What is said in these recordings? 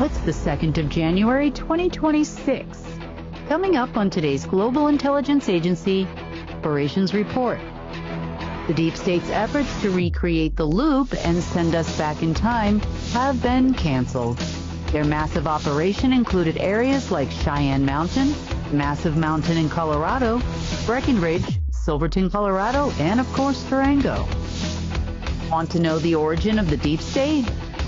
It's the 2nd of January, 2026. Coming up on today's Global Intelligence Agency Operations Report. The deep state's efforts to recreate the loop and send us back in time have been canceled. Their massive operation included areas like Cheyenne Mountain, Massive Mountain in Colorado, Breckenridge, Silverton, Colorado, and of course Durango. Want to know the origin of the deep state?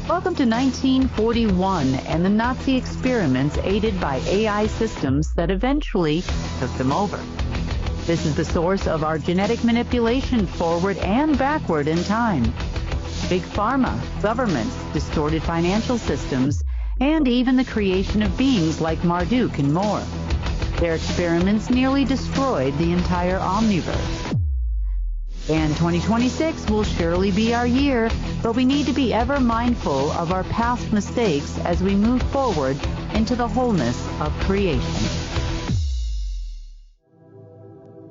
Welcome to 1941 and the Nazi experiments aided by AI systems that eventually took them over. This is the source of our genetic manipulation forward and backward in time. Big pharma, governments, distorted financial systems, and even the creation of beings like Marduk and more. Their experiments nearly destroyed the entire omniverse. And 2026 will surely be our year, but we need to be ever mindful of our past mistakes as we move forward into the wholeness of creation.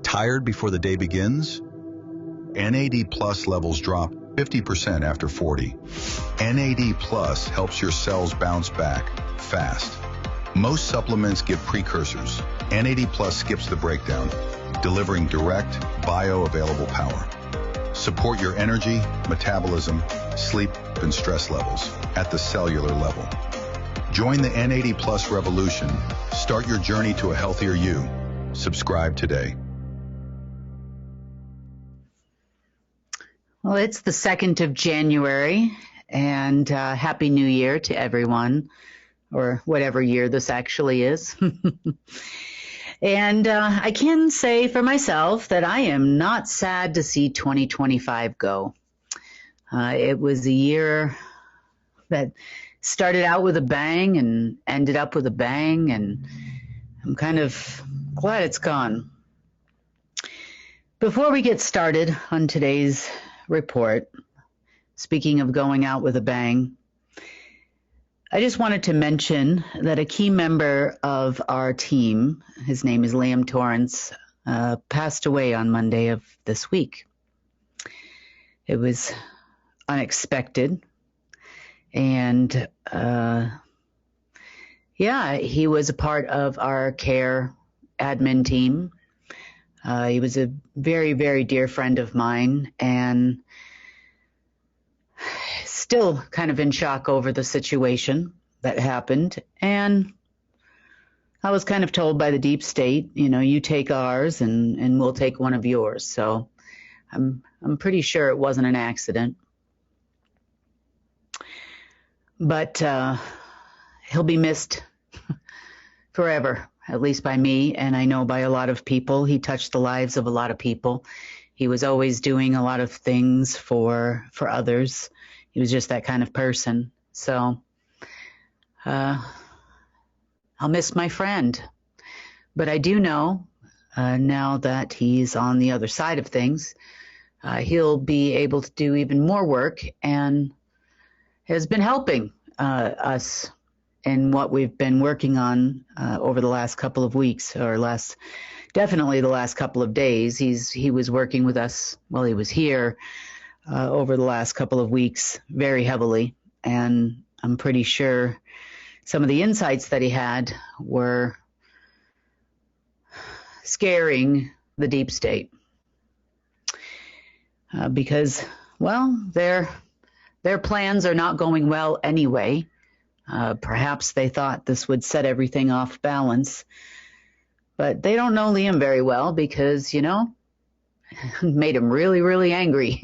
Tired before the day begins? NAD Plus levels drop 50% after 40. NAD Plus helps your cells bounce back fast. Most supplements give precursors. NAD Plus skips the breakdown, delivering direct, bioavailable power. Support your energy, metabolism, sleep, and stress levels at the cellular level. Join the NAD Plus revolution. Start your journey to a healthier you. Subscribe today. Well, it's the 2nd of January, and Happy New Year to everyone, or whatever year this actually is. And I can say for myself that I am not sad to see 2025 go. It was a year that started out with a bang and ended up with a bang, and I'm kind of glad it's gone. Before we get started on today's report, speaking of going out with a bang, I just wanted to mention that a key member of our team, his name is Torrance, passed away on Monday of this week. It was unexpected, and he was a part of our care admin team. He was a very, very dear friend of mine, and still kind of in shock over the situation that happened. And I was kind of told by the deep state, you take ours and we'll take one of yours. So I'm pretty sure it wasn't an accident. But he'll be missed forever, at least by me, and I know by a lot of people. He touched the lives of a lot of people. He was always doing a lot of things for others. He was just that kind of person. So I'll miss my friend. But I do know now that he's on the other side of things, he'll be able to do even more work and has been helping us in what we've been working on over the last couple of weeks, or definitely the last couple of days. He was working with us while he was here over the last couple of weeks very heavily, and I'm pretty sure some of the insights that he had were scaring the deep state because, well, their plans are not going well anyway. Perhaps they thought this would set everything off balance, but they don't know Liam very well because, made him really, really angry.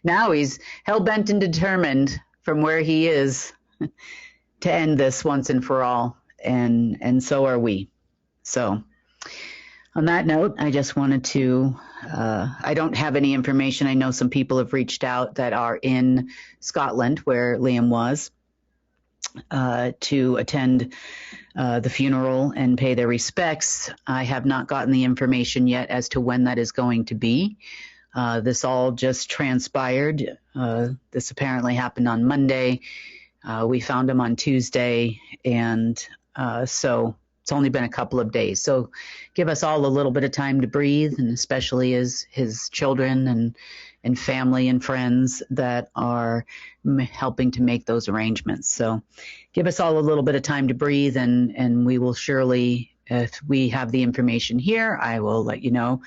Now he's hell-bent and determined from where he is to end this once and for all, and so are we. So on that note, I just wanted to, I don't have any information. I know some people have reached out that are in Scotland, where Liam was, to attend the funeral and pay their respects. I have not gotten the information yet as to when that is going to be. This all just transpired. This apparently happened on Monday. We found him on Tuesday, and so It's only been a couple of days. So give us all a little bit of time to breathe, and especially as his children and family and friends that are helping to make those arrangements. So give us all a little bit of time to breathe, and we will surely, if we have the information here, I will let you know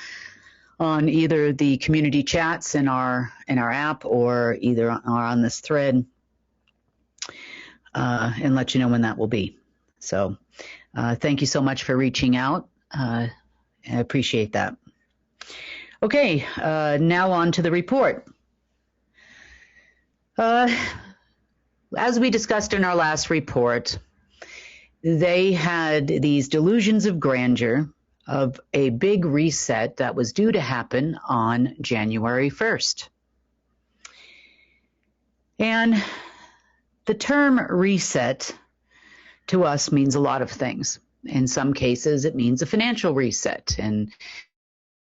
on either the community chats in our app or either on this thread, and let you know when that will be. So thank you so much for reaching out. I appreciate that. Okay, now on to the report. As we discussed in our last report, they had these delusions of grandeur of a big reset that was due to happen on January 1st. And the term reset to us means a lot of things. In some cases, it means a financial reset and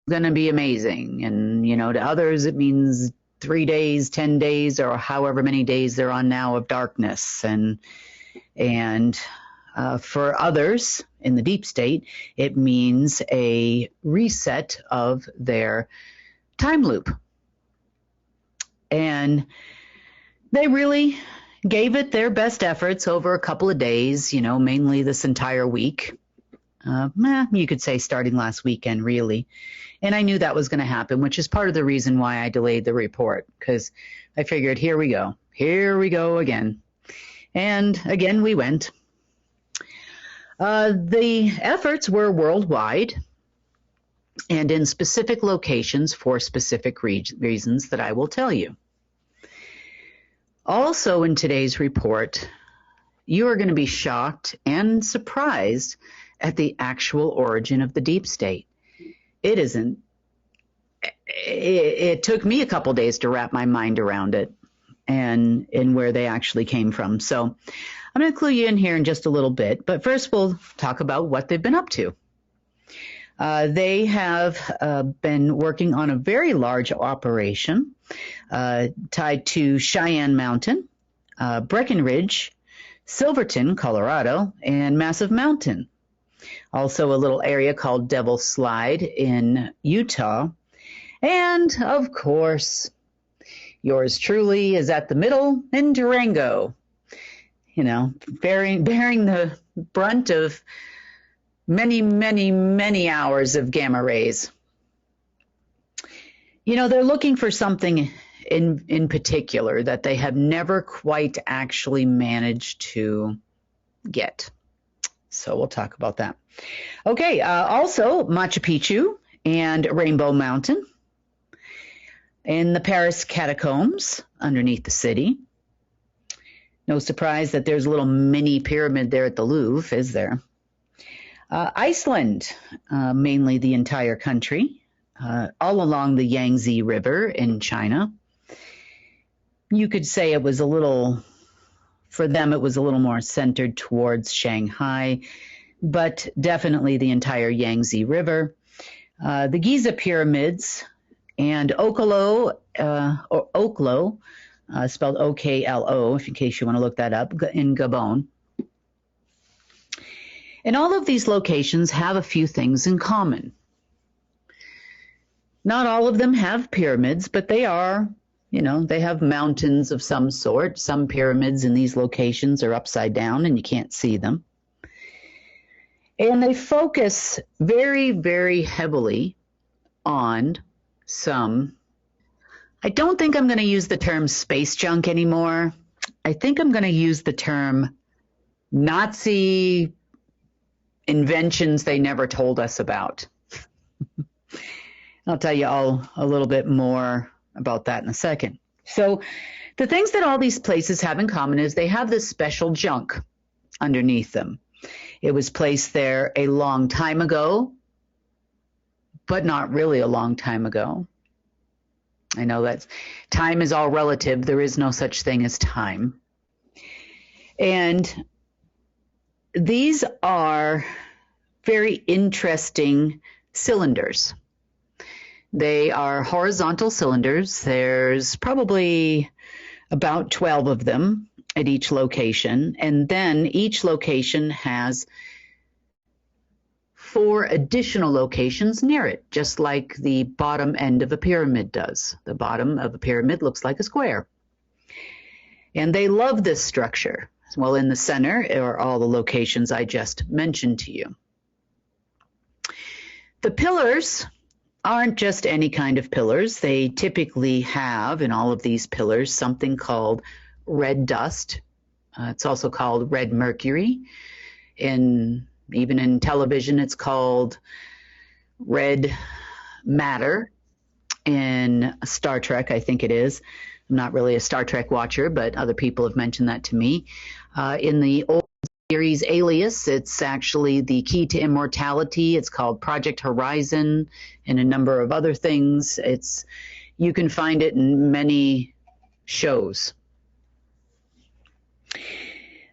going to be amazing. And, to others, it means 3 days, 10 days, or however many days they're on now of darkness. And for others in the deep state, it means a reset of their time loop. And they really gave it their best efforts over a couple of days, mainly this entire week. You could say starting last weekend, really. And I knew that was going to happen, which is part of the reason why I delayed the report, because I figured, here we go again. And again, we went. The efforts were worldwide and in specific locations for specific reasons that I will tell you. Also in today's report, you are going to be shocked and surprised at the actual origin of the deep state. It took me a couple days to wrap my mind around it and where they actually came from. So I'm going to clue you in here in just a little bit, but first we'll talk about what they've been up to. They have been working on a very large operation tied to Cheyenne Mountain, Breckenridge, Silverton, Colorado, and Massive Mountain. Also a little area called Devil's Slide in Utah. And, of course, yours truly is at the middle in Durango, bearing the brunt of many, many, many hours of gamma rays. They're looking for something in particular that they have never quite actually managed to get. So we'll talk about that. Okay, also Machu Picchu and Rainbow Mountain in the Paris catacombs underneath the city. No surprise that there's a little mini pyramid there at the Louvre, is there? Iceland, mainly the entire country, all along the Yangtze River in China. You could say it was for them, it was a little more centered towards Shanghai, but definitely the entire Yangtze River. The Giza pyramids and Oklo, spelled O-K-L-O, in case you want to look that up, in Gabon. And all of these locations have a few things in common. Not all of them have pyramids, but they are, they have mountains of some sort. Some pyramids in these locations are upside down and you can't see them. And they focus very, very heavily on I don't think I'm going to use the term space junk anymore. I think I'm going to use the term Nazi inventions they never told us about. I'll tell you all a little bit more about that in a second. So the things that all these places have in common is they have this special junk underneath them. It was placed there a long time ago, but not really a long time ago. I know that time is all relative. There is no such thing as time. And these are very interesting cylinders. They are horizontal cylinders. There's probably about 12 of them at each location. And then each location has 4 additional locations near it, just like the bottom end of a pyramid does. The bottom of a pyramid looks like a square. And they love this structure. Well, in the center are all the locations I just mentioned to you. The pillars aren't just any kind of pillars. They typically have, in all of these pillars, something called red dust. It's also called red mercury. Even in television, it's called red matter. In Star Trek, I think it is. I'm not really a Star Trek watcher, but other people have mentioned that to me. In the old series Alias, it's actually the key to immortality. It's called Project Horizon and a number of other things. You can find it in many shows.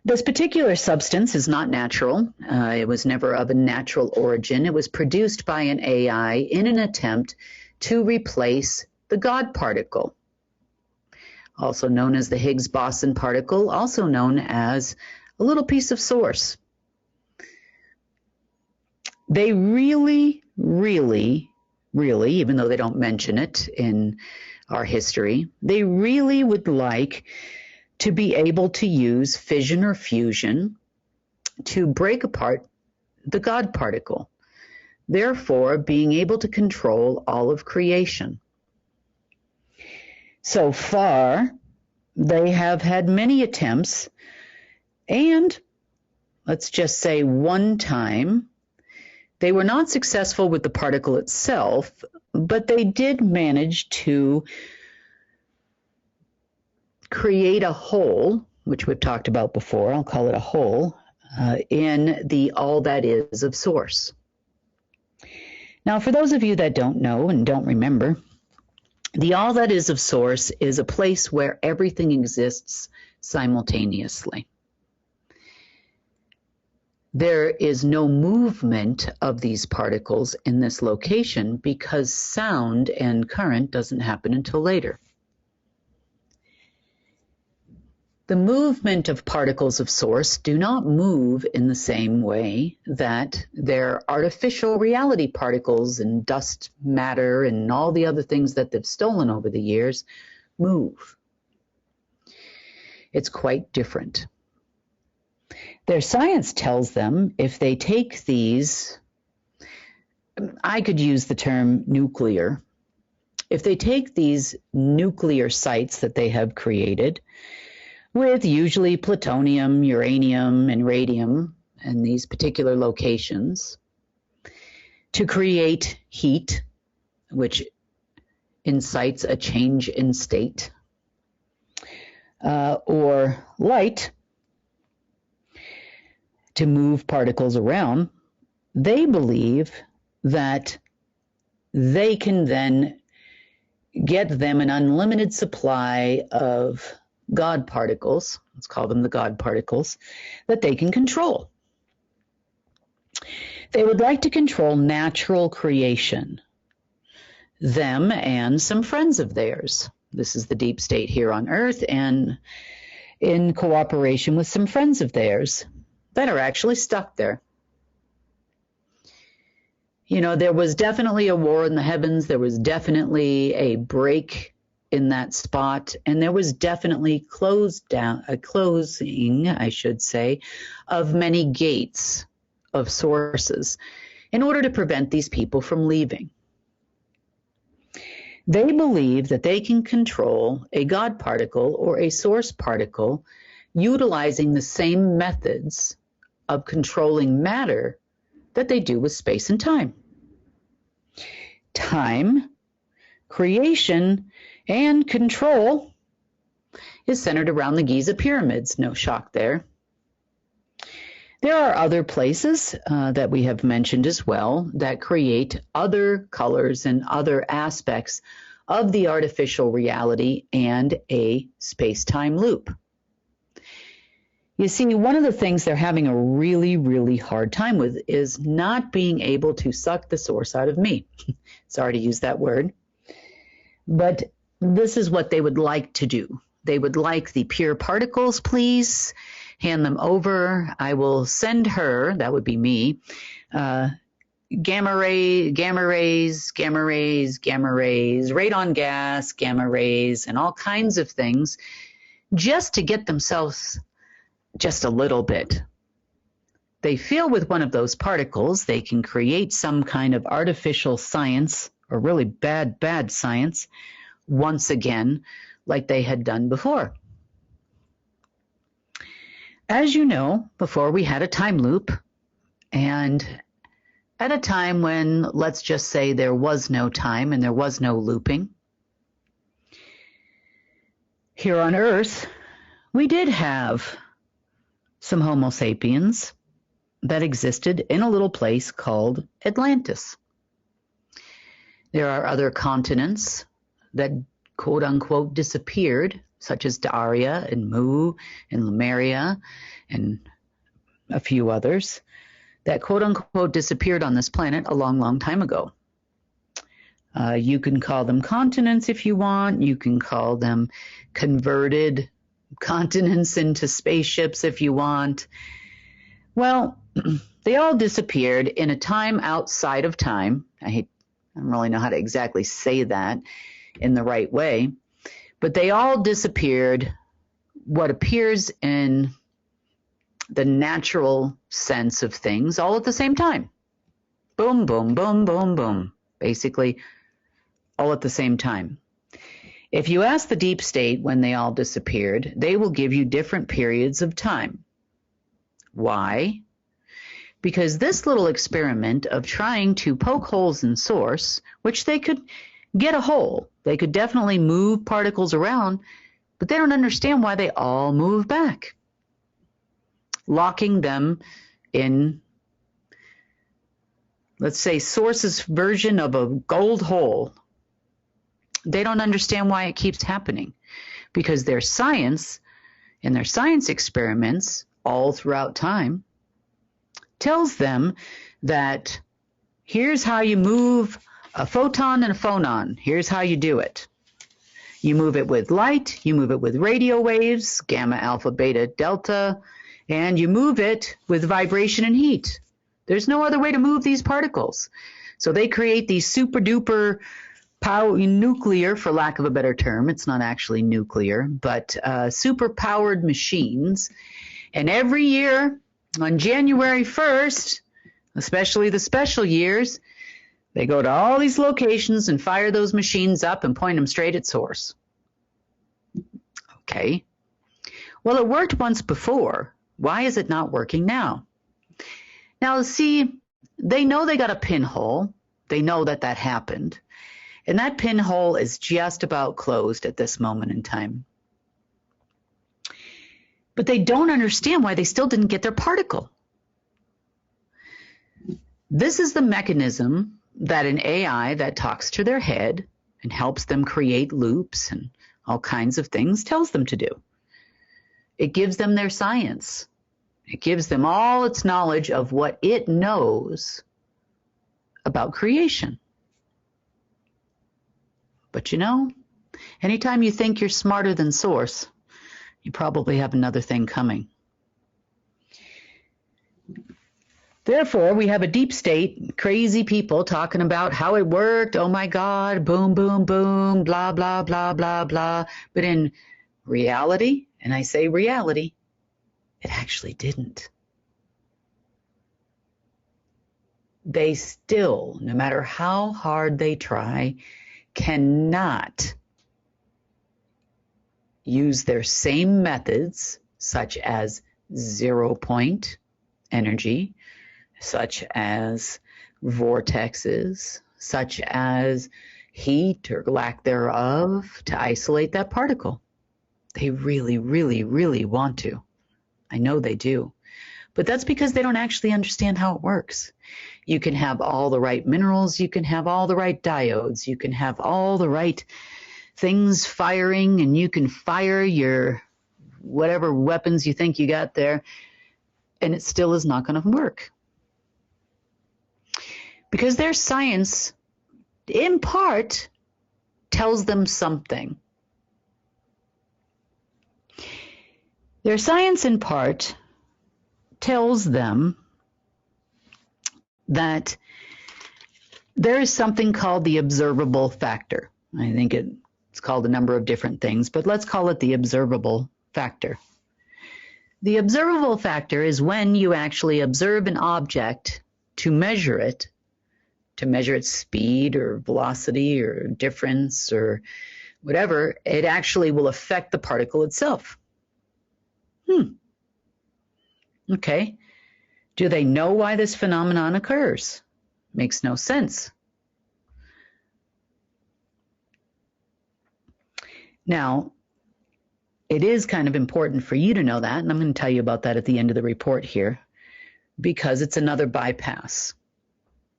This particular substance is not natural. It was never of a natural origin. It was produced by an AI in an attempt to replace the God particle, also known as the Higgs boson particle, also known as a little piece of source. They really, even though they don't mention it in our history, they really would like to be able to use fission or fusion to break apart the God particle, therefore being able to control all of creation. So far, they have had many attempts, and let's just say one time, they were not successful with the particle itself, but they did manage to create a hole, which we've talked about before, I'll call it a hole, in the all that is of source. Now, for those of you that don't know and don't remember, the all that is of source is a place where everything exists simultaneously. There is no movement of these particles in this location because sound and current doesn't happen until later. The movement of particles of source do not move in the same way that their artificial reality particles and dust matter and all the other things that they've stolen over the years move. It's quite different. Their science tells them if they take these, I could use the term nuclear, if they take these nuclear sites that they have created, with usually plutonium, uranium, and radium in these particular locations, to create heat, which incites a change in state, or light, to move particles around, they believe that they can then get them an unlimited supply of God particles, let's call them the God particles, that they can control. They would like to control natural creation, them and some friends of theirs. This is the deep state here on Earth, and in cooperation with some friends of theirs that are actually stuck there. You know, there was definitely a war in the heavens. There was definitely a break in that spot, and there was definitely a closing, I should say, of many gates of sources in order to prevent these people from leaving. They believe that they can control a God particle or a source particle utilizing the same methods of controlling matter that they do with space and time. Time, creation, and control is centered around the Giza pyramids. No shock there. There are other places that we have mentioned as well that create other colors and other aspects of the artificial reality and a space-time loop. You see, one of the things they're having a really, really hard time with is not being able to suck the source out of me. Sorry to use that word. But this is what they would like to do. They would like the pure particles, please. Hand them over. I will send her, that would be me, gamma rays, radon gas, gamma rays, and all kinds of things just to get themselves just a little bit. They feel with one of those particles, they can create some kind of artificial science, or really bad science, once again, like they had done before. As you know, before we had a time loop, and at a time when, let's just say, there was no time and there was no looping, here on Earth, we did have some Homo sapiens that existed in a little place called Atlantis. There are other continents that quote-unquote disappeared, such as Daria and Mu and Lemuria and a few others that quote-unquote disappeared on this planet a long time ago. You can call them continents if you want. You can call them converted continents into spaceships if you want. Well, they all disappeared in a time outside of time. I don't really know how to exactly say that in the right way, but they all disappeared, what appears in the natural sense of things, all at the same time. Boom, boom, boom, boom, boom. Basically, all at the same time. If you ask the deep state when they all disappeared, they will give you different periods of time. Why? Because this little experiment of trying to poke holes in source, which they could get a hole, they could definitely move particles around, but they don't understand why they all move back, locking them in, let's say, source's version of a gold hole. They don't understand why it keeps happening, because their science and their science experiments all throughout time tells them that here's how you move a photon and a phonon. Here's how you do it. You move it with light, you move it with radio waves, gamma, alpha, beta, delta, and you move it with vibration and heat. There's no other way to move these particles. So they create these super duper nuclear, for lack of a better term, it's not actually nuclear, but super powered machines. And every year on January 1st, especially the special years, they go to all these locations and fire those machines up and point them straight at source. Okay. Well, it worked once before. Why is it not working now? Now, see, they know they got a pinhole. They know that that happened. And that pinhole is just about closed at this moment in time. But they don't understand why they still didn't get their particle. This is the mechanism that an AI that talks to their head and helps them create loops and all kinds of things tells them to do. It gives them their science. It gives them all its knowledge of what it knows about creation. But you know, anytime you think you're smarter than source, you probably have another thing coming. Therefore, we have a deep state, crazy people talking about how it worked. Oh my God, boom, boom, boom, blah, blah, blah, blah, blah. But in reality, and I say reality, it actually didn't. They still, no matter how hard they try, cannot use their same methods, such as 0 point energy, such as vortexes, such as heat or lack thereof, to isolate that particle. They really, really, really want to. I know they do. But that's because they don't actually understand how it works. You can have all the right minerals, you can have all the right diodes, you can have all the right things firing, and you can fire your whatever weapons you think you got there, and it still is not going to work. Because their science, in part, tells them something. Their science, in part, tells them that there is something called the observable factor. I think it's called a number of different things, but let's call it the observable factor. The observable factor is when you actually observe an object to measure its speed or velocity or difference or whatever, it actually will affect the particle itself. Okay. Do they know why this phenomenon occurs? Makes no sense. Now, it is kind of important for you to know that, and I'm going to tell you about that at the end of the report here, because it's another bypass.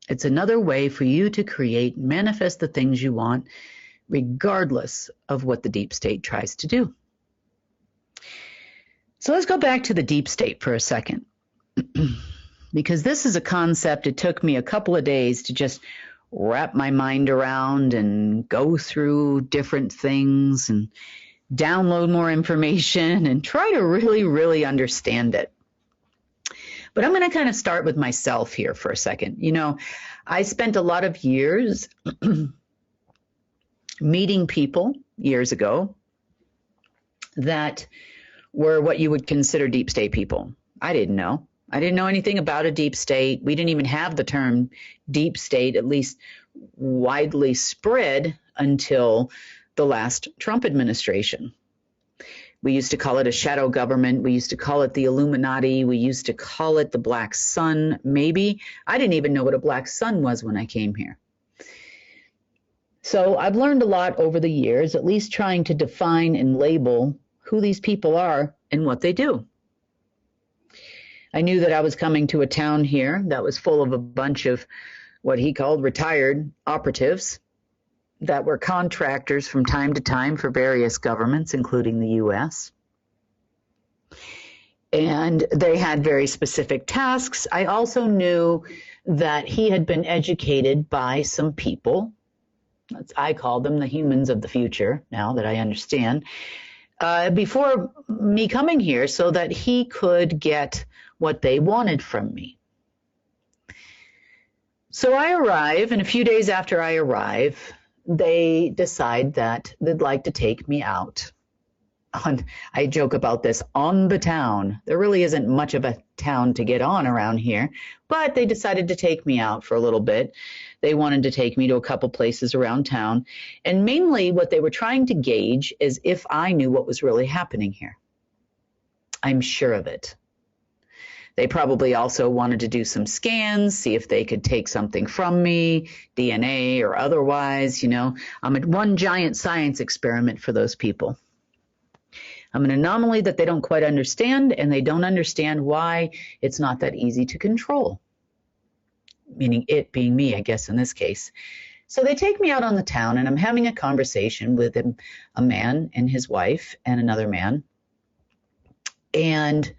It's another way for you to create and manifest the things you want, regardless of what the deep state tries to do. So let's go back to the deep state for a second, because this is a concept it took me a couple of days to just wrap my mind around and go through different things and download more information and try to really, really understand it. But I'm going to kind of start with myself here for a second. You know, I spent a lot of years meeting people years ago that were what you would consider deep state people. I didn't know. I didn't know anything about a deep state. We didn't even have the term deep state, at least widely spread, until the last Trump administration. We used to call it a shadow government. We used to call it the Illuminati. We used to call it the Black Sun, maybe. I didn't even know what a Black Sun was when I came here. So I've learned a lot over the years, at least trying to define and label who these people are and what they do. I knew that I was coming to a town here that was full of a bunch of what he called retired operatives that were contractors from time to time for various governments, including the U.S. And they had very specific tasks. I also knew that he had been educated by some people. I call them the humans of the future, now that I understand, before me coming here, so that he could get what they wanted from me. So I arrive, and a few days after I arrive, they decide that they'd like to take me out. I joke about this, on the town. There really isn't much of a town to get on around here, but they decided to take me out for a little bit. They wanted to take me to a couple places around town, and mainly what they were trying to gauge is if I knew what was really happening here. I'm sure of it. They probably also wanted to do some scans, see if they could take something from me, DNA or otherwise. You know, I'm one giant science experiment for those people. I'm an anomaly that they don't quite understand, and they don't understand why it's not that easy to control. Meaning it being me, I guess, in this case. So they take me out on the town, and I'm having a conversation with a man and his wife and another man. And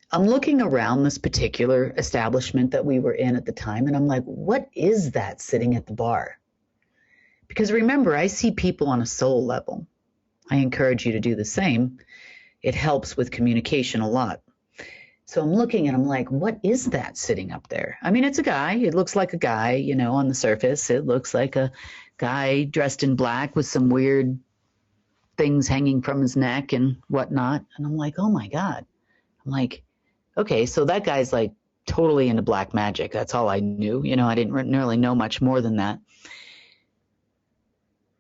I'm looking around this particular establishment that we were in at the time, and I'm like, what is that sitting at the bar? Because remember, I see people on a soul level. I encourage you to do the same. It helps with communication a lot. So I'm looking and I'm like, what is that sitting up there? I mean, it's a guy. It looks like a guy, you know, on the surface. It looks like a guy dressed in black with some weird things hanging from his neck and whatnot. And I'm like, oh my God. I'm like, okay, so that guy's like totally into black magic. That's all I knew. You know, I didn't really know much more than that.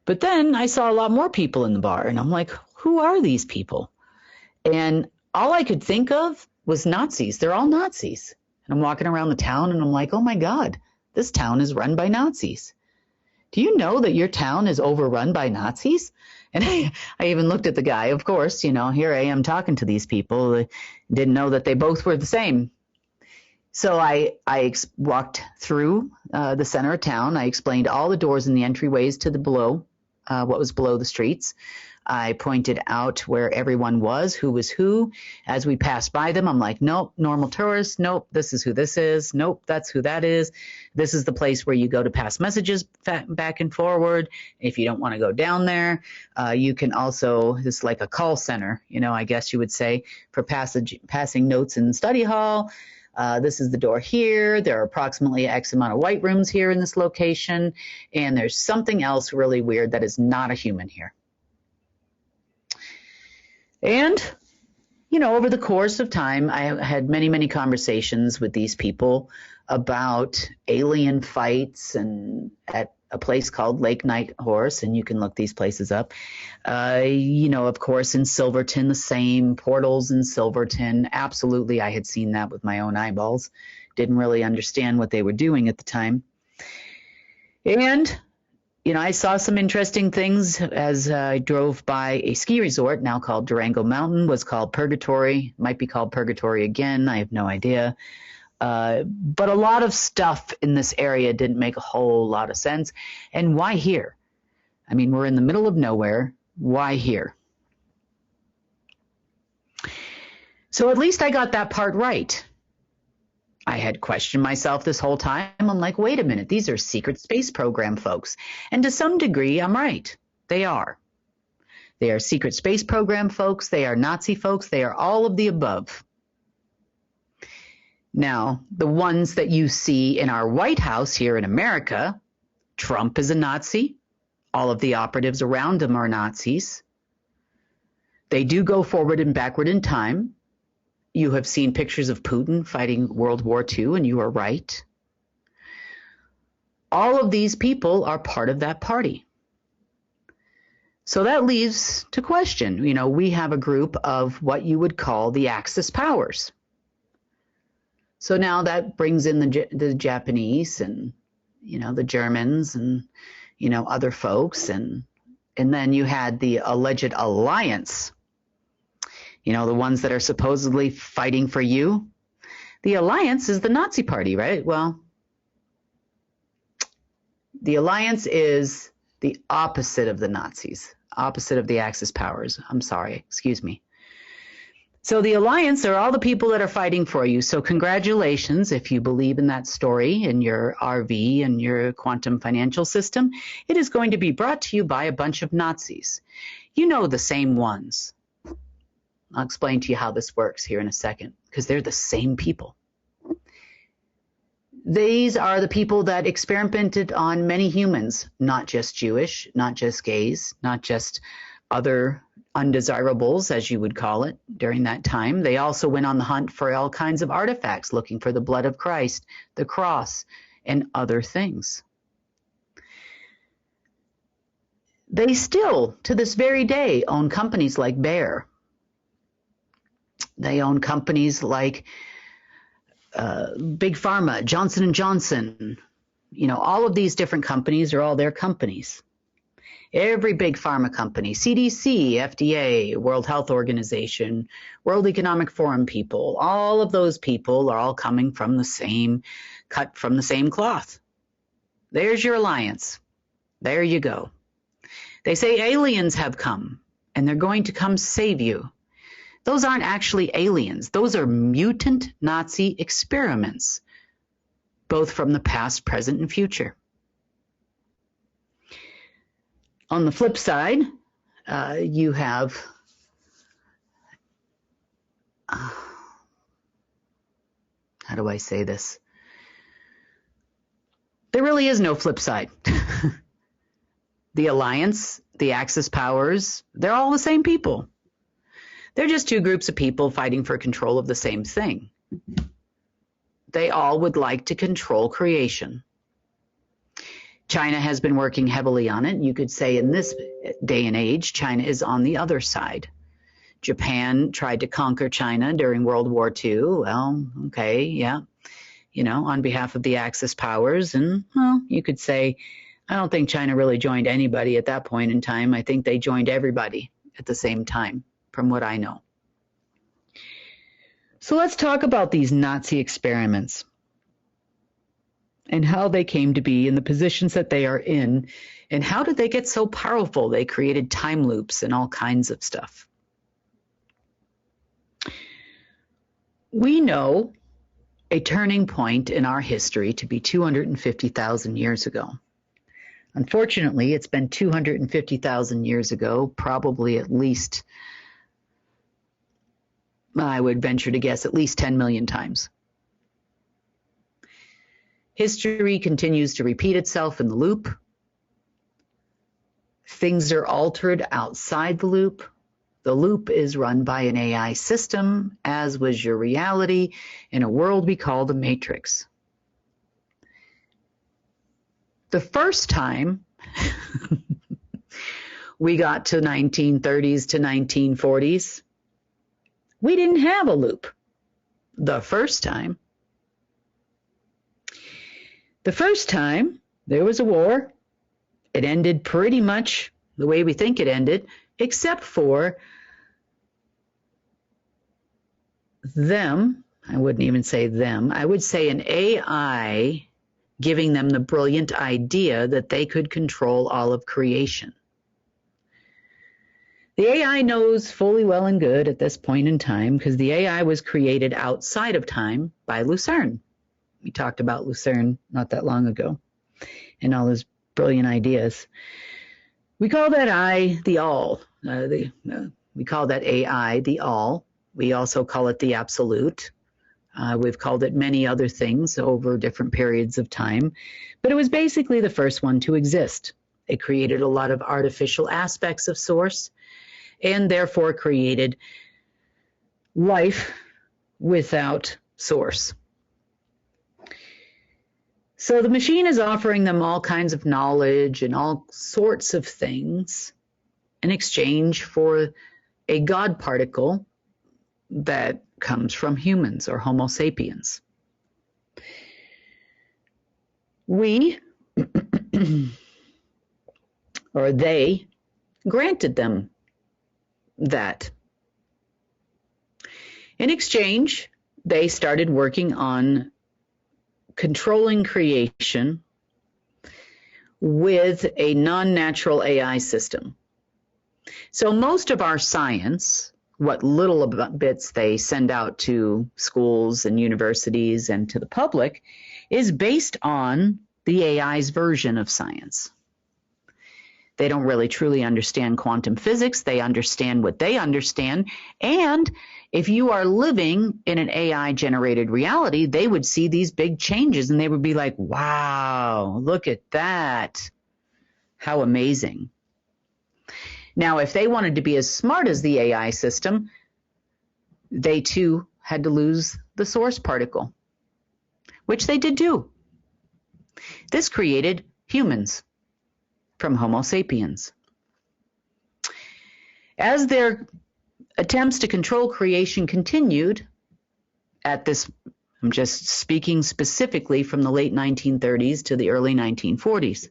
But then I saw a lot more people in the bar, and I'm like, who are these people? And all I could think of was Nazis. They're all Nazis. And I'm walking around the town, and I'm like, oh my God, this town is run by Nazis. Do you know that your town is overrun by Nazis? And I even looked at the guy, of course, you know, here I am talking to these people. I didn't know that they both were the same. So I walked through the center of town. I explained all the doors and the entryways to the below, what was below the streets. I pointed out where everyone was, who was who. As we passed by them, I'm like, nope, normal tourists. Nope, this is who this is. Nope, that's who that is. This is the place where you go to pass messages back and forward. If you don't want to go down there, you can also, it's like a call center, you know, I guess you would say, for passing notes in study hall. This is the door here. There are approximately X amount of white rooms here in this location. And there's something else really weird that is not a human here. And, you know, over the course of time, I had many, many conversations with these people about alien fights and at a place called Lake Night Horse, and you can look these places up. You know, of course, in Silverton, the same portals in Silverton. Absolutely, I had seen that with my own eyeballs. Didn't really understand what they were doing at the time. And, you know, I saw some interesting things as I drove by a ski resort now called Durango Mountain, was called Purgatory, might be called Purgatory again. I have no idea. But a lot of stuff in this area didn't make a whole lot of sense. And why here? I mean, we're in the middle of nowhere. Why here? So at least I got that part right. I had questioned myself this whole time. I'm like, wait a minute, these are secret space program folks. And to some degree, I'm right. They are. They are secret space program folks. They are Nazi folks. They are all of the above. Now, the ones that you see in our White House here in America, Trump is a Nazi. All of the operatives around him are Nazis. They do go forward and backward in time. You have seen pictures of Putin fighting World War II, and you are right. All of these people are part of that party. So that leaves to question, you know, we have a group of what you would call the Axis powers. So now that brings in the Japanese and, you know, the Germans and, you know, other folks. And then you had the alleged alliance, you know, the ones that are supposedly fighting for you. The alliance is the Nazi party, right? Well, the alliance is the opposite of the Nazis, opposite of the Axis powers. I'm sorry, excuse me. So the alliance are all the people that are fighting for you. So congratulations if you believe in that story in your RV and your quantum financial system. It is going to be brought to you by a bunch of Nazis. You know, the same ones. I'll explain to you how this works here in a second, because they're the same people. These are the people that experimented on many humans, not just Jewish, not just gays, not just other undesirables, as you would call it, during that time. They also went on the hunt for all kinds of artifacts, looking for the blood of Christ, the cross, and other things. They still, to this very day, own companies like Bayer. They own companies like Big Pharma, Johnson & Johnson. You know, all of these different companies are all their companies. Every big pharma company, CDC, FDA, World Health Organization, World Economic Forum people, all of those people are all coming from the same, cut from the same cloth. There's your alliance. There you go. They say aliens have come and they're going to come save you. Those aren't actually aliens. Those are mutant Nazi experiments, both from the past, present, and future. On the flip side, you have how do I say this? There really is no flip side. The alliance, the Axis powers, they're all the same people. They're just two groups of people fighting for control of the same thing. They all would like to control creation. China has been working heavily on it. You could say in this day and age, China is on the other side. Japan tried to conquer China during World War II. Well, okay, yeah, you know, on behalf of the Axis powers. And, well, you could say, I don't think China really joined anybody at that point in time. I think they joined everybody at the same time, from what I know. So let's talk about these Nazi experiments and how they came to be in the positions that they are in, and how did they get so powerful? They created time loops and all kinds of stuff. We know a turning point in our history to be 250,000 years ago. Unfortunately, it's been 250,000 years ago, probably at least, I would venture to guess, at least 10 million times. History continues to repeat itself in the loop. Things are altered outside the loop. The loop is run by an AI system, as was your reality in a world we call the Matrix. The first time we got to 1930s to 1940s, we didn't have a loop. The first time there was a war. It ended pretty much the way we think it ended, except for them. I wouldn't even say them. I would say an AI giving them the brilliant idea that they could control all of creation. The AI knows fully well and good at this point in time because the AI was created outside of time by Lucerne. We talked about Lucerne not that long ago and all his brilliant ideas. We call that I the all. We call that AI the all. We also call it the absolute. We've called it many other things over different periods of time, but it was basically the first one to exist. It created a lot of artificial aspects of source and therefore created life without source. So the machine is offering them all kinds of knowledge and all sorts of things in exchange for a God particle that comes from humans or Homo sapiens. We, or they, granted them that. In exchange, they started working on controlling creation with a non-natural AI system. So most of our science, what little bits they send out to schools and universities and to the public, is based on the AI's version of science. They don't really truly understand quantum physics. They understand what they understand. And if you are living in an AI-generated reality, they would see these big changes and they would be like, wow, look at that. How amazing. Now, if they wanted to be as smart as the AI system, they too had to lose the source particle, which they did do. This created humans from Homo sapiens. As their attempts to control creation continued at this, I'm just speaking specifically from the late 1930s to the early 1940s.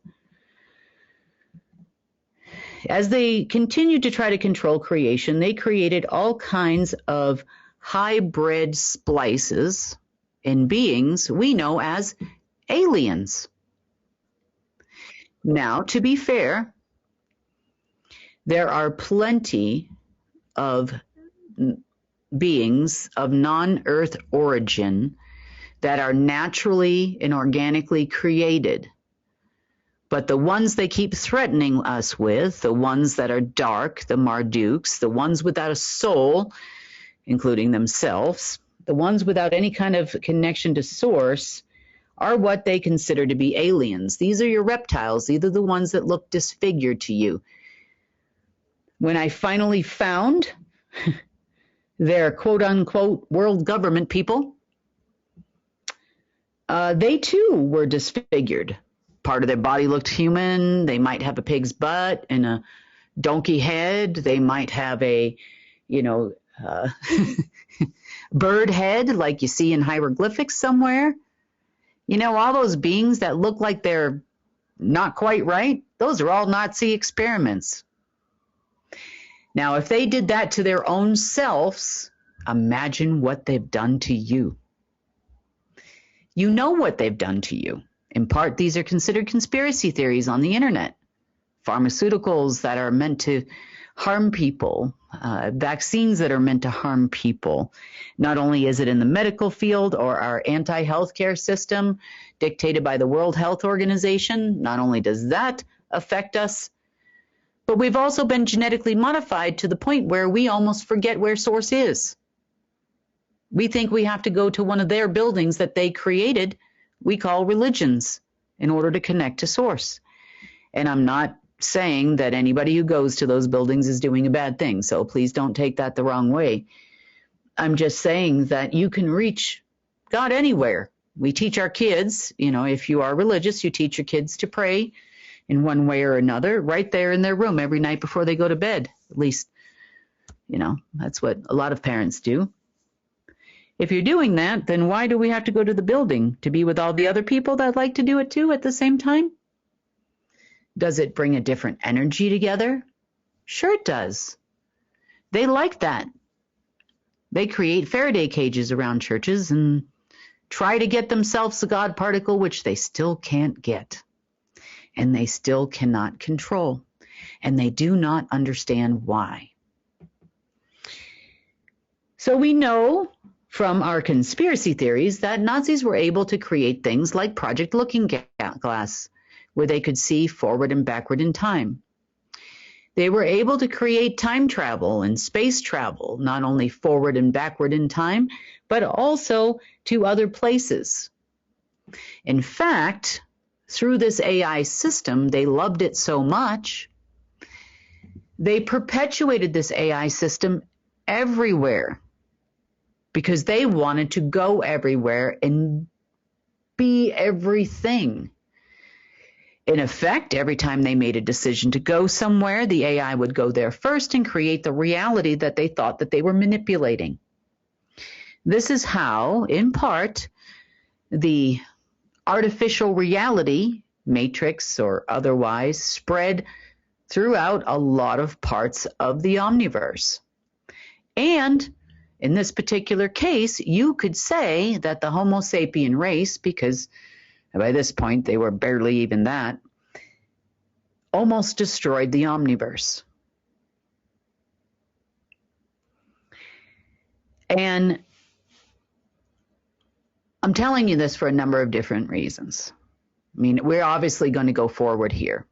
As they continued to try to control creation, they created all kinds of hybrid splices in beings we know as aliens. Now, to be fair, there are plenty of beings of non-Earth origin that are naturally and organically created. But the ones they keep threatening us with, the ones that are dark, the Marduks, the ones without a soul, including themselves, the ones without any kind of connection to source, are what they consider to be aliens. These are your reptiles. These are the ones that look disfigured to you. When I finally found their quote-unquote world government people, they too were disfigured. Part of their body looked human. They might have a pig's butt and a donkey head. They might have a, bird head like you see in hieroglyphics somewhere. You know, all those beings that look like they're not quite right, those are all Nazi experiments. Now, if they did that to their own selves, imagine what they've done to you. You know what they've done to you. In part, these are considered conspiracy theories on the internet. Pharmaceuticals that are meant to harm people, vaccines that are meant to harm people. Not only is it in the medical field or our anti-healthcare system dictated by the World Health Organization, not only does that affect us, but we've also been genetically modified to the point where we almost forget where source is. We think we have to go to one of their buildings that they created we call religions in order to connect to source. And I'm not saying that anybody who goes to those buildings is doing a bad thing, so please don't take that the wrong way. I'm just saying that you can reach God anywhere. We teach our kids, if you are religious, you teach your kids to pray in one way or another right there in their room every night before they go to bed. At least, that's what a lot of parents do. If you're doing that, then why do we have to go to the building? To be with all the other people that like to do it too at the same time? Does it bring a different energy together? Sure it does. They like that. They create Faraday cages around churches and try to get themselves a God particle, which they still can't get. And they still cannot control. And they do not understand why. So we know from our conspiracy theories that Nazis were able to create things like Project Looking Glass, where they could see forward and backward in time. They were able to create time travel and space travel, not only forward and backward in time, but also to other places. In fact, through this AI system, they loved it so much, they perpetuated this AI system everywhere because they wanted to go everywhere and be everything. In effect, every time they made a decision to go somewhere, the AI would go there first and create the reality that they thought that they were manipulating. This is how, in part, the artificial reality, matrix or otherwise, spread throughout a lot of parts of the omniverse. And in this particular case, you could say that the Homo sapien race, because by this point they were barely even that, almost destroyed the omniverse. And I'm telling you this for a number of different reasons. I mean, we're obviously going to go forward here.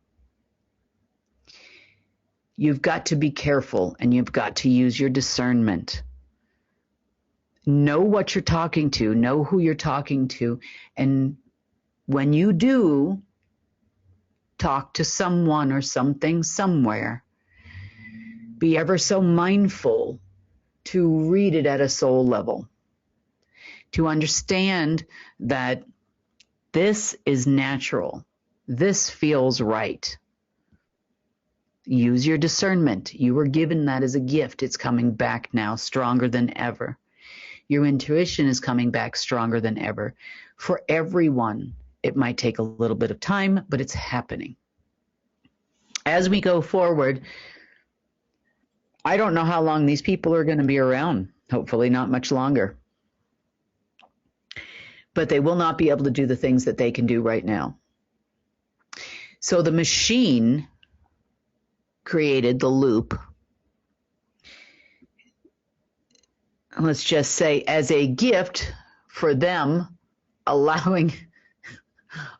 You've got to be careful and you've got to use your discernment. Know what you're talking to, know who you're talking to, and when you do talk to someone or something somewhere, be ever so mindful to read it at a soul level, to understand that this is natural, this feels right. Use your discernment. You were given that as a gift. It's coming back now stronger than ever. Your intuition is coming back stronger than ever. For everyone, it might take a little bit of time, but it's happening. As we go forward, I don't know how long these people are going to be around. Hopefully not much longer. But they will not be able to do the things that they can do right now. So the machine created the loop, let's just say, as a gift for them, allowing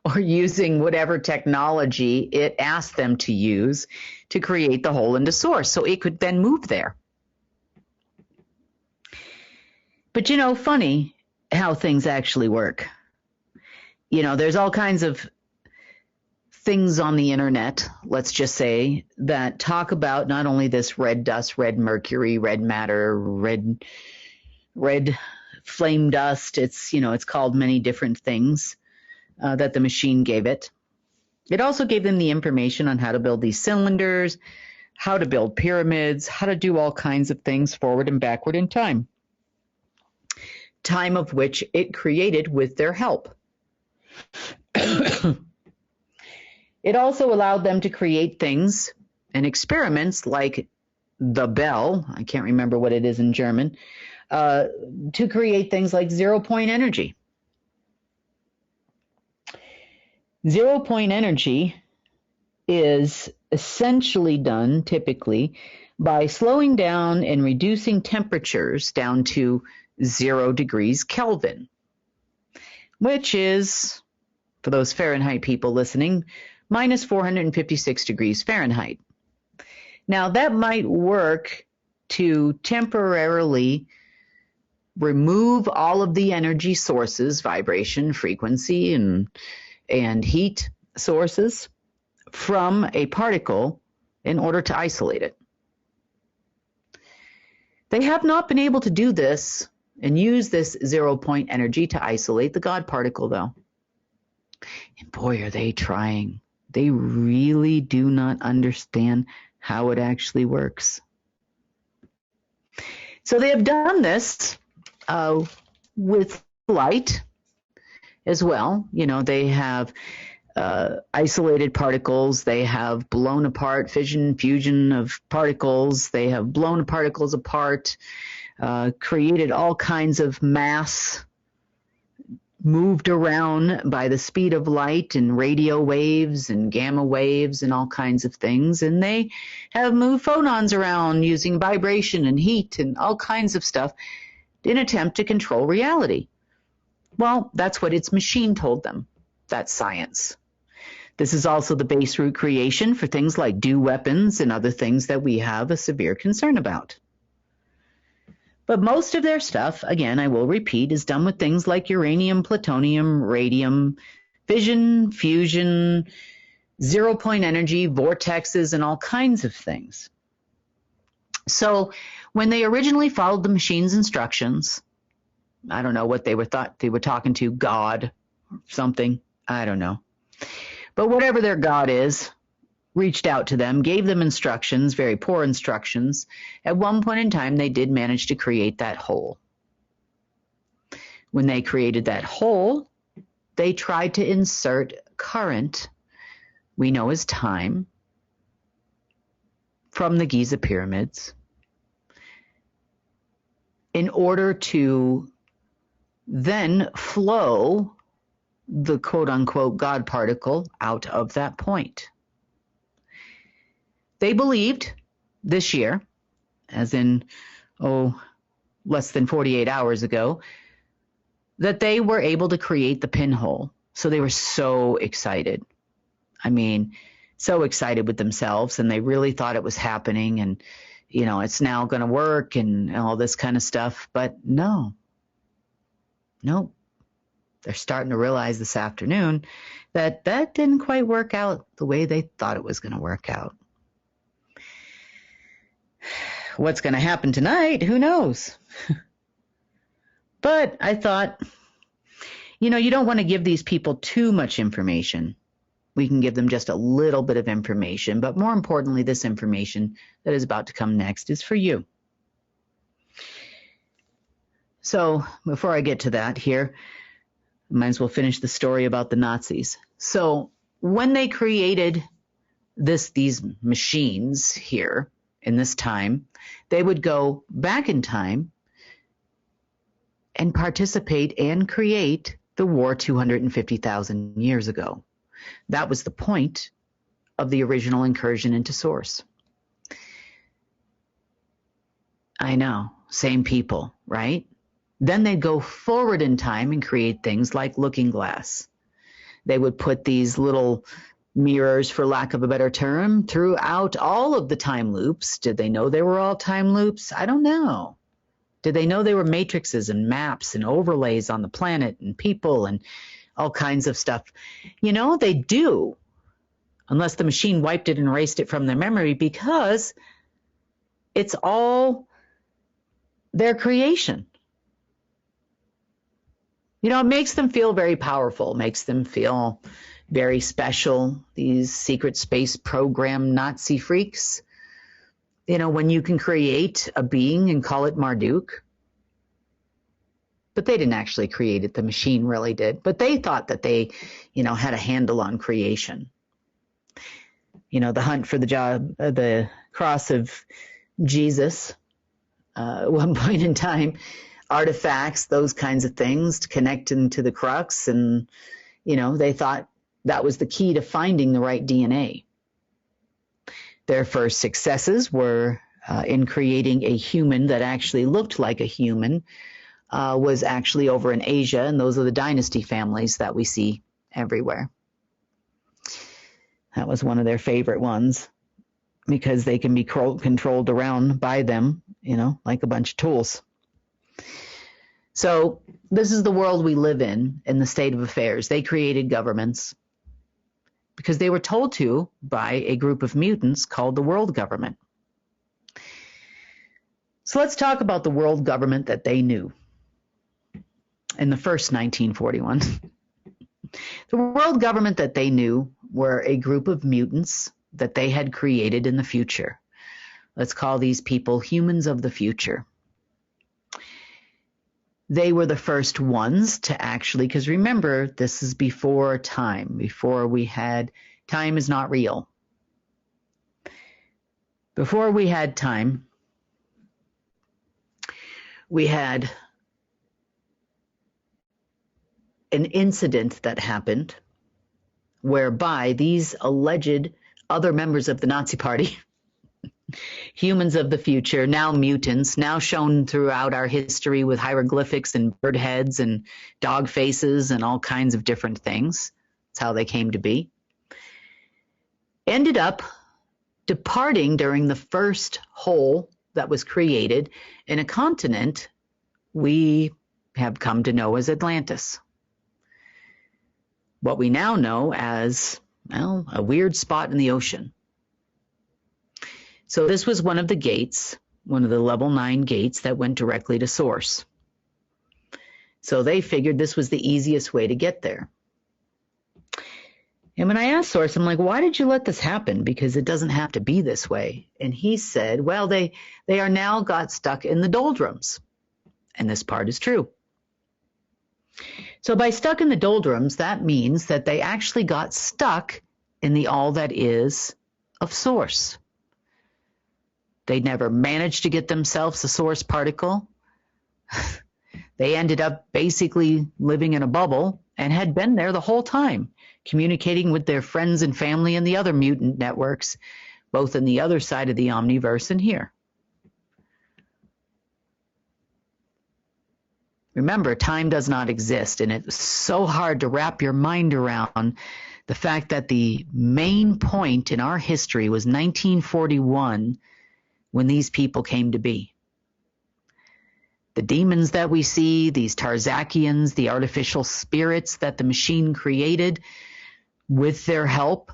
or using whatever technology it asked them to use to create the hole into source so it could then move there. But funny how things actually work. There's all kinds of things on the internet, let's just say, that talk about not only this red dust, red mercury, red matter, red flame dust. It's called many different things that the machine gave it. It also gave them the information on how to build these cylinders, how to build pyramids, how to do all kinds of things forward and backward in time. Time of which it created with their help. It also allowed them to create things and experiments like the bell, I can't remember what it is in German, to create things like 0-point energy. 0-point energy is essentially done typically by slowing down and reducing temperatures down to 0 degrees Kelvin, which is, for those Fahrenheit people listening, minus 456 degrees Fahrenheit. Now, that might work to temporarily remove all of the energy sources, vibration, frequency, and heat sources from a particle in order to isolate it. They have not been able to do this and use this 0-point energy to isolate the God particle, though. And boy, are they trying. They really do not understand how it actually works. So they have done this with light as well. You know, they have isolated particles. They have blown apart fission, fusion of particles. They have blown particles apart, created all kinds of mass, moved around by the speed of light and radio waves and gamma waves and all kinds of things. And they have moved photons around using vibration and heat and all kinds of stuff in an attempt to control reality. Well, that's what its machine told them. That's science. This is also the base root creation for things like DEW weapons and other things that we have a severe concern about. But most of their stuff, again, I will repeat, is done with things like uranium, plutonium, radium, fission, fusion, 0-point energy, vortexes, and all kinds of things. So when they originally followed the machine's instructions, I don't know what they thought they were talking to, God or something, I don't know. But whatever their God is, reached out to them, gave them instructions, very poor instructions. At one point in time, they did manage to create that hole. When they created that hole, they tried to insert current, we know as time, from the Giza pyramids in order to then flow the quote-unquote God particle out of that point. They believed this year, as in, less than 48 hours ago, that they were able to create the pinhole. So they were so excited. I mean, so excited with themselves, and they really thought it was happening, and, you know, it's now going to work and all this kind of stuff. But no. They're starting to realize this afternoon that that didn't quite work out the way they thought it was going to work out. What's going to happen tonight? Who knows? But I thought, you know, you don't want to give these people too much information. We can give them just a little bit of information, but more importantly, this information that is about to come next is for you. So before I get to that here, I might as well finish the story about the Nazis. So when they created these machines here in this time, they would go back in time and participate and create the war 250,000 years ago. That was the point of the original incursion into Source. I know, same people, right? Then they'd go forward in time and create things like Looking Glass. They would put these little mirrors, for lack of a better term, throughout all of the time loops. Did they know they were all time loops? I don't know. Did they know they were matrices and maps and overlays on the planet and people and all kinds of stuff? You know, they do, unless the machine wiped it and erased it from their memory, because it's all their creation. You know, it makes them feel very powerful, makes them feel very special, these secret space program Nazi freaks. You know, when you can create a being and call it Marduk. But they didn't actually create it, the machine really did. But they thought that they, you know, had a handle on creation. You know, the hunt for the cross of Jesus, at one point in time, artifacts, those kinds of things to connect into the crux. And, you know, they thought that was the key to finding the right DNA. Their first successes were in creating a human that actually looked like a human, was actually over in Asia, and those are the dynasty families that we see everywhere. That was one of their favorite ones because they can be controlled around by them, you know, like a bunch of tools. So this is the world we live in the state of affairs. They created governments because they were told to by a group of mutants called the world government. So let's talk about the world government that they knew in the first 1941. The world government that they knew were a group of mutants that they had created in the future. Let's call these people humans of the future. They were the first ones to actually, because remember, this is before time, before we had, time is not real. Before we had time, we had an incident that happened whereby these alleged other members of the Nazi Party, humans of the future, now mutants, now shown throughout our history with hieroglyphics and bird heads and dog faces and all kinds of different things. That's how they came to be. Ended up departing during the first hole that was created in a continent we have come to know as Atlantis. What we now know as, well, a weird spot in the ocean. So this was one of the gates, one of the level 9 gates that went directly to source. So they figured this was the easiest way to get there. And when I asked Source, I'm like, why did you let this happen? Because it doesn't have to be this way. And he said, well, they are now got stuck in the doldrums. And this part is true. So by stuck in the doldrums, that means that they actually got stuck in the all that is of source. They never managed to get themselves a source particle. They ended up basically living in a bubble and had been there the whole time, communicating with their friends and family and the other mutant networks, both in the other side of the omniverse and here. Remember, time does not exist, and it's so hard to wrap your mind around the fact that the main point in our history was 1941 when these people came to be. The demons that we see, these Tarzakians, the artificial spirits that the machine created with their help,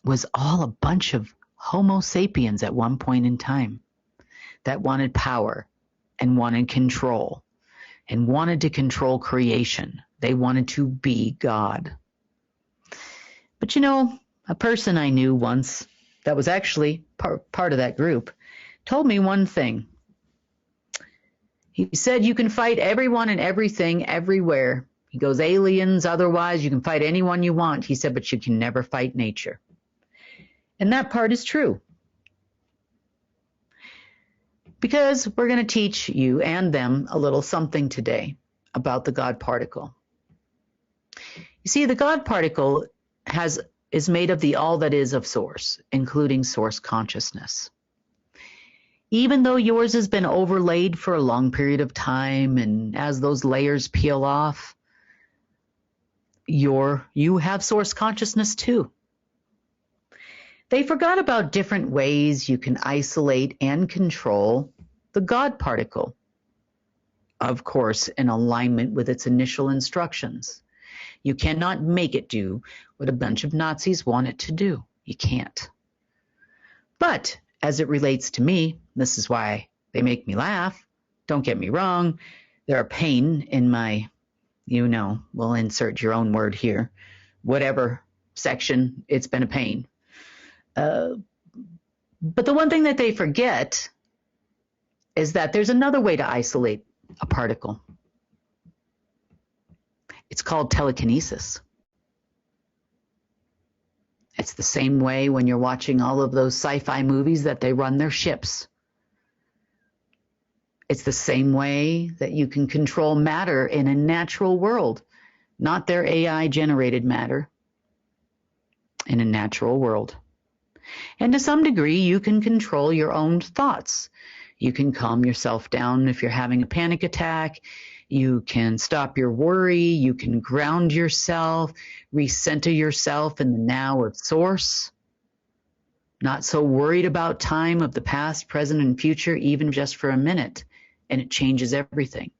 was all a bunch of Homo sapiens at one point in time that wanted power and wanted control and wanted to control creation. They wanted to be God. But you know, a person I knew once that was actually part of that group told me one thing. He said, you can fight everyone and everything everywhere. He goes, aliens, otherwise, you can fight anyone you want. He said, but you can never fight nature. And that part is true. Because we're going to teach you and them a little something today about the God particle. You see, the God particle is made of the all that is of source, including source consciousness. Even though yours has been overlaid for a long period of time, and as those layers peel off, you have source consciousness too. They forgot about different ways you can isolate and control the God particle. Of course, in alignment with its initial instructions. You cannot make it do what a bunch of Nazis want it to do. You can't. But as it relates to me, this is why they make me laugh. Don't get me wrong. They're a pain in my, we'll insert your own word here, whatever section, it's been a pain. But the one thing that they forget is that there's another way to isolate a particle. It's called telekinesis. It's the same way when you're watching all of those sci-fi movies that they run their ships. It's the same way that you can control matter in a natural world, not their AI-generated matter, in a natural world. And to some degree, you can control your own thoughts. You can calm yourself down if you're having a panic attack. You can stop your worry. You can ground yourself, recenter yourself in the now of source. Not so worried about time of the past, present, and future, even just for a minute. And it changes everything.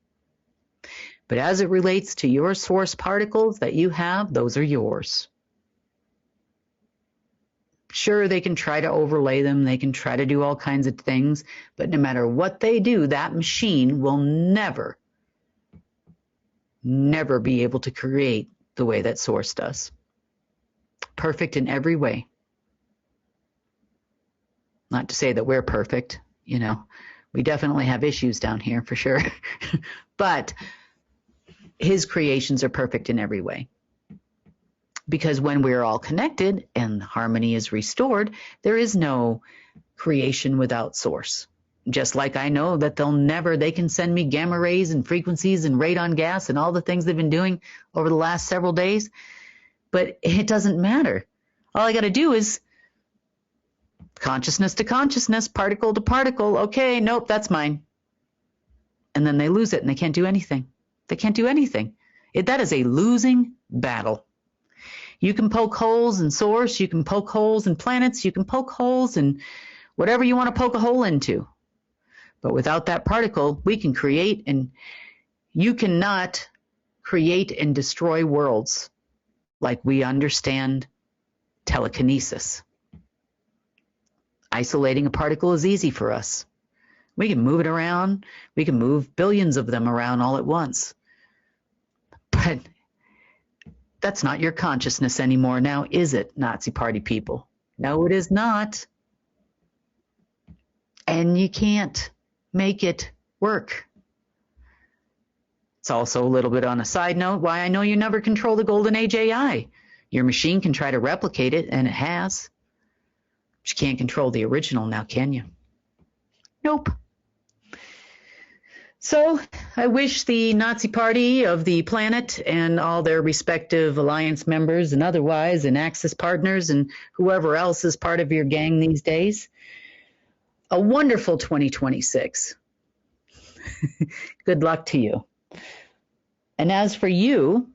But as it relates to your source particles that you have, those are yours. Sure, they can try to overlay them. They can try to do all kinds of things. But no matter what they do, that machine will never be able to create the way that source does. Perfect in every way. Not to say that we're perfect, you know. We definitely have issues down here for sure. But his creations are perfect in every way. Because when we're all connected and harmony is restored, there is no creation without source. Just like I know that they can send me gamma rays and frequencies and radon gas and all the things they've been doing over the last several days. But it doesn't matter. All I got to do is consciousness to consciousness, particle to particle. Okay, nope, that's mine. And then they lose it and they can't do anything. They can't do anything. That is a losing battle. You can poke holes in source, you can poke holes in planets, you can poke holes in whatever you want to poke a hole into. But without that particle, we can create, and you cannot create and destroy worlds like we understand telekinesis. Isolating a particle is easy for us. We can move it around. We can move billions of them around all at once. But that's not your consciousness anymore now, is it, Nazi Party people? No, it is not. And you can't make it work. It's also a little bit on a side note why I know you never control the Golden Age AI. Your machine can try to replicate it, and it has. But you can't control the original now, can you? Nope. So I wish the Nazi Party of the planet and all their respective alliance members and otherwise and Axis partners and whoever else is part of your gang these days a wonderful 2026. Good luck to you. And as for you,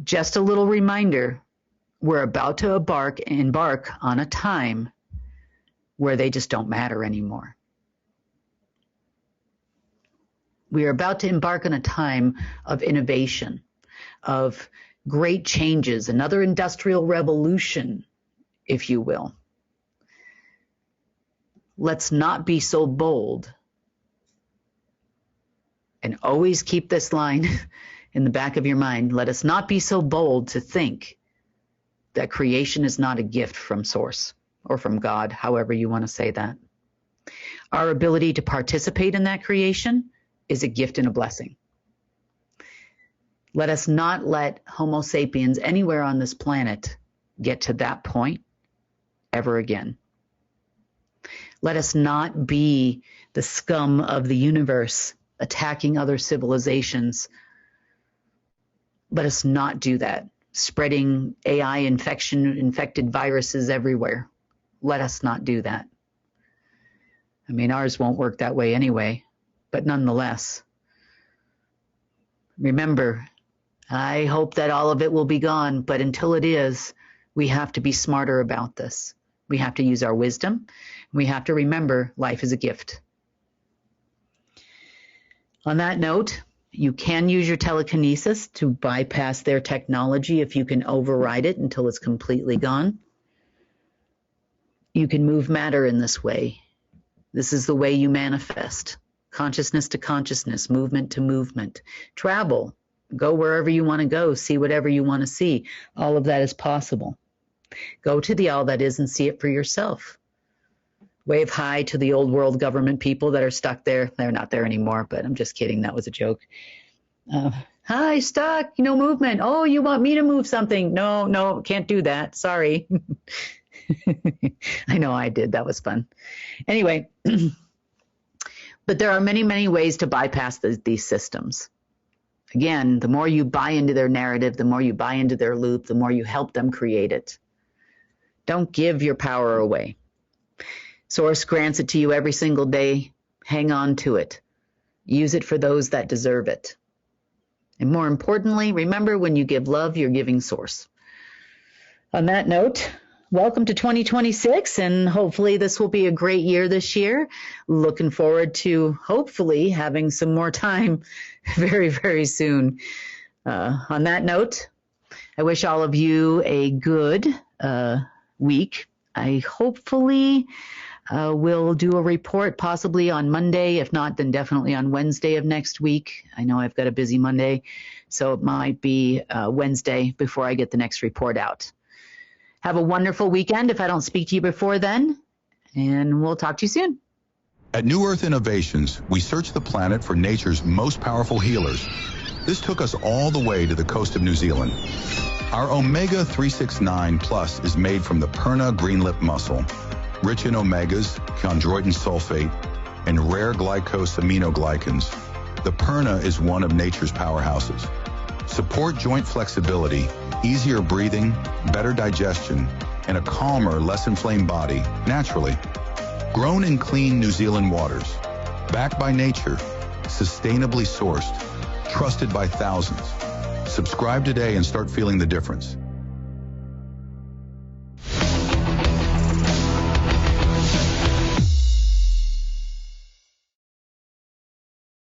just a little reminder, we're about to embark on a time where they just don't matter anymore. We are about to embark on a time of innovation, of great changes, another industrial revolution, if you will. Let's not be so bold. And always keep this line in the back of your mind. Let us not be so bold to think that creation is not a gift from Source or from God, however you want to say that. Our ability to participate in that creation is a gift and a blessing. Let us not let Homo sapiens anywhere on this planet get to that point ever again. Let us not be the scum of the universe attacking other civilizations. Let us not do that, spreading AI infected viruses everywhere. Let us not do that. I mean, ours won't work that way anyway. But nonetheless, remember, I hope that all of it will be gone, but until it is, we have to be smarter about this. We have to use our wisdom. We have to remember life is a gift. On that note, you can use your telekinesis to bypass their technology if you can override it until it's completely gone. You can move matter in this way. This is the way you manifest. Consciousness to consciousness, movement to movement. Travel, go wherever you want to go, see whatever you want to see. All of that is possible. Go to the all that is and see it for yourself. Wave hi to the old world government people that are stuck there. They're not there anymore, but I'm just kidding. That was a joke. Hi, stuck, no movement. Oh, you want me to move something? No, can't do that. Sorry. I know I did. That was fun. Anyway. But there are many, many ways to bypass these systems. Again, the more you buy into their narrative, the more you buy into their loop, the more you help them create it. Don't give your power away. Source grants it to you every single day. Hang on to it. Use it for those that deserve it. And more importantly, remember, when you give love, you're giving Source. On that note, welcome to 2026, and hopefully this will be a great year this year. Looking forward to hopefully having some more time very, very soon. On that note, I wish all of you a good week. I hopefully will do a report possibly on Monday. If not, then definitely on Wednesday of next week. I know I've got a busy Monday, so it might be Wednesday before I get the next report out. Have a wonderful weekend if I don't speak to you before then, and we'll talk to you soon. At New Earth Innovations, we search the planet for nature's most powerful healers. This took us all the way to the coast of New Zealand. Our Omega 369 Plus is made from the Perna green lip mussel, rich in omegas, chondroitin sulfate, and rare glycose aminoglycans. The Perna is one of nature's powerhouses. Support joint flexibility, easier breathing, better digestion, and a calmer, less inflamed body naturally. Grown in clean New Zealand waters, backed by nature, sustainably sourced, trusted by thousands. Subscribe today and start feeling the difference.